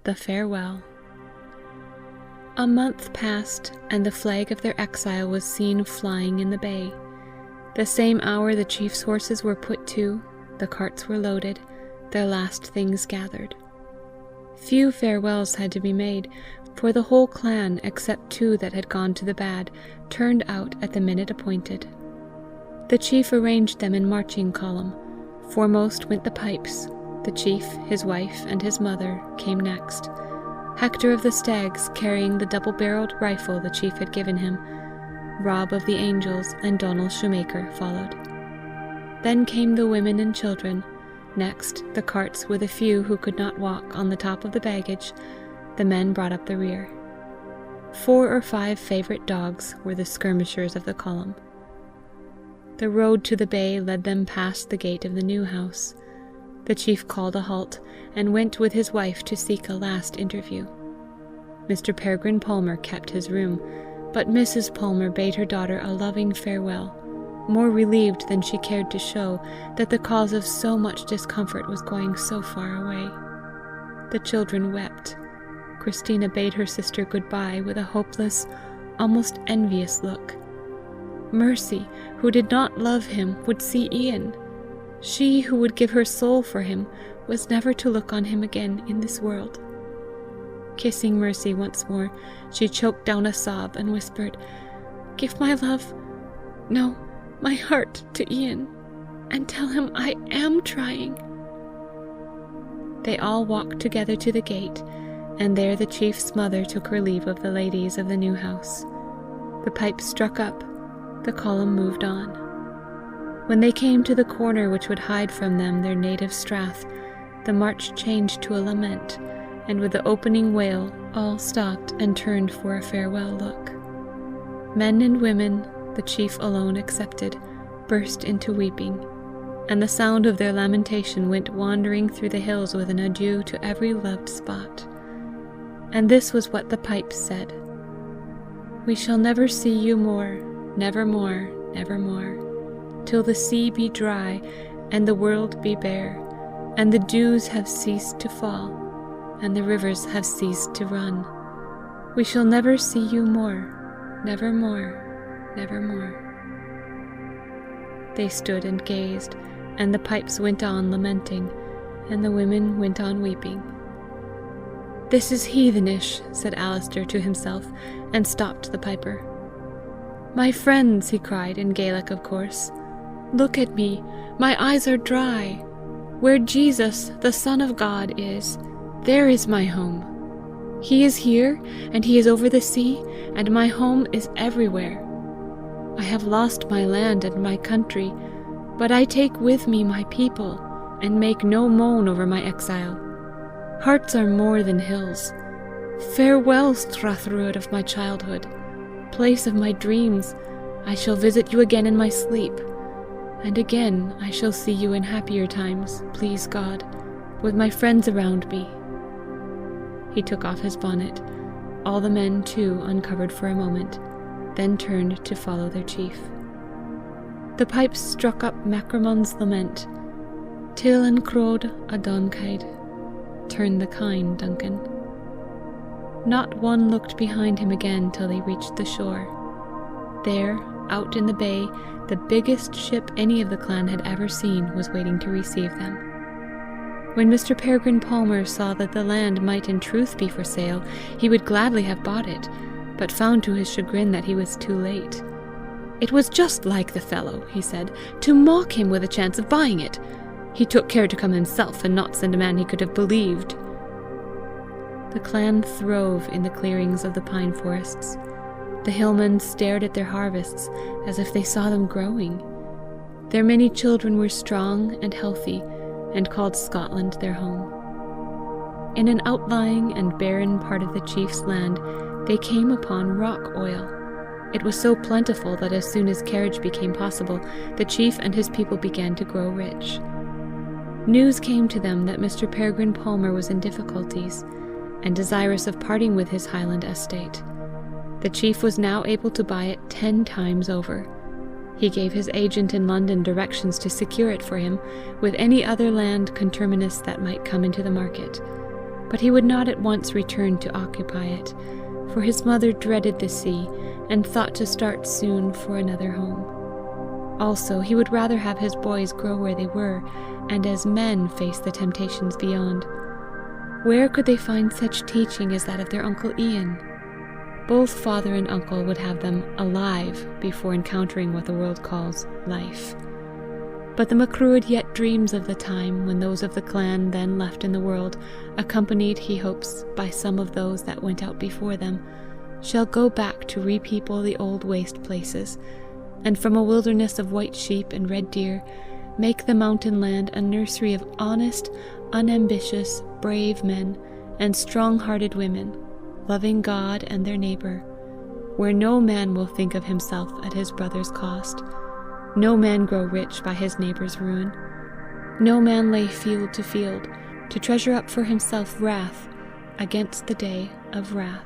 The Farewell. A month passed, and the flag of their exile was seen flying in the bay. The same hour the chief's horses were put to, the carts were loaded, their last things gathered. Few farewells had to be made, for the whole clan, except 2 that had gone to the bad, turned out at the minute appointed. The chief arranged them in marching column. Foremost went the pipes. The chief, his wife, and his mother came next. Hector of the Stags carrying the double-barreled rifle the chief had given him. Rob of the Angels and Donald Shoemaker followed. Then came the women and children. Next, the carts with a few who could not walk on the top of the baggage. The men brought up the rear. 4 or 5 favorite dogs were the skirmishers of the column. The road to the bay led them past the gate of the new house. The chief called a halt, and went with his wife to seek a last interview. Mr. Peregrine Palmer kept his room, but Mrs. Palmer bade her daughter a loving farewell, more relieved than she cared to show that the cause of so much discomfort was going so far away. The children wept. Christina bade her sister good-bye with a hopeless, almost envious look. Mercy, who did not love him, would see Ian. She who would give her soul for him was never to look on him again in this world. Kissing Mercy once more, she choked down a sob and whispered, "Give my love, no, my heart to Ian, and tell him I am trying." They all walked together to the gate, and there the chief's mother took her leave of the ladies of the new house. The pipes struck up, the column moved on. When they came to the corner which would hide from them their native strath, the march changed to a lament, and with the opening wail, all stopped and turned for a farewell look. Men and women, the chief alone excepted, burst into weeping, and the sound of their lamentation went wandering through the hills with an adieu to every loved spot. And this was what the pipes said: "We shall never see you more, never more, never more, till the sea be dry, and the world be bare, and the dews have ceased to fall, and the rivers have ceased to run. We shall never see you more, never more, never more." They stood and gazed, and the pipes went on lamenting, and the women went on weeping. "This is heathenish," said Alister to himself, and stopped the piper. "My friends," he cried, in Gaelic of course, "look at me, my eyes are dry. Where Jesus, the Son of God, is, there is my home. He is here, and he is over the sea, and my home is everywhere. I have lost my land and my country, but I take with me my people, and make no moan over my exile. Hearts are more than hills. Farewell, Strathruad of my childhood, place of my dreams. I shall visit you again in my sleep, and again I shall see you in happier times, please God, with my friends around me." He took off his bonnet. All the men, too, uncovered for a moment, then turned to follow their chief. The pipes struck up Macramon's lament, "Till and crowd a Donkide, turn the kine, Duncan." Not one looked behind him again till they reached the shore. There, out in the bay, the biggest ship any of the clan had ever seen was waiting to receive them. When Mr. Peregrine Palmer saw that the land might in truth be for sale, he would gladly have bought it, but found to his chagrin that he was too late. It was just like the fellow, he said, to mock him with a chance of buying it. He took care to come himself, and not send a man he could have believed. The clan throve in the clearings of the pine forests. The hillmen stared at their harvests as if they saw them growing. Their many children were strong and healthy, and called Scotland their home. In an outlying and barren part of the chief's land, they came upon rock oil. It was so plentiful that as soon as carriage became possible, the chief and his people began to grow rich. News came to them that Mr. Peregrine Palmer was in difficulties, and desirous of parting with his Highland estate. The chief was now able to buy it 10 times over. He gave his agent in London directions to secure it for him, with any other land conterminous that might come into the market. But he would not at once return to occupy it, for his mother dreaded the sea and thought to start soon for another home. Also, he would rather have his boys grow where they were, and as men face the temptations beyond. Where could they find such teaching as that of their Uncle Ian? Both father and uncle would have them alive before encountering what the world calls life. But the Macruadh yet dreams of the time when those of the clan then left in the world, accompanied, he hopes, by some of those that went out before them, shall go back to repeople the old waste places, and from a wilderness of white sheep and red deer, make the mountain land a nursery of honest, unambitious, brave men, and strong-hearted women, loving God and their neighbour, where no man will think of himself at his brother's cost, no man grow rich by his neighbour's ruin, no man lay field to treasure up for himself wrath against the day of wrath.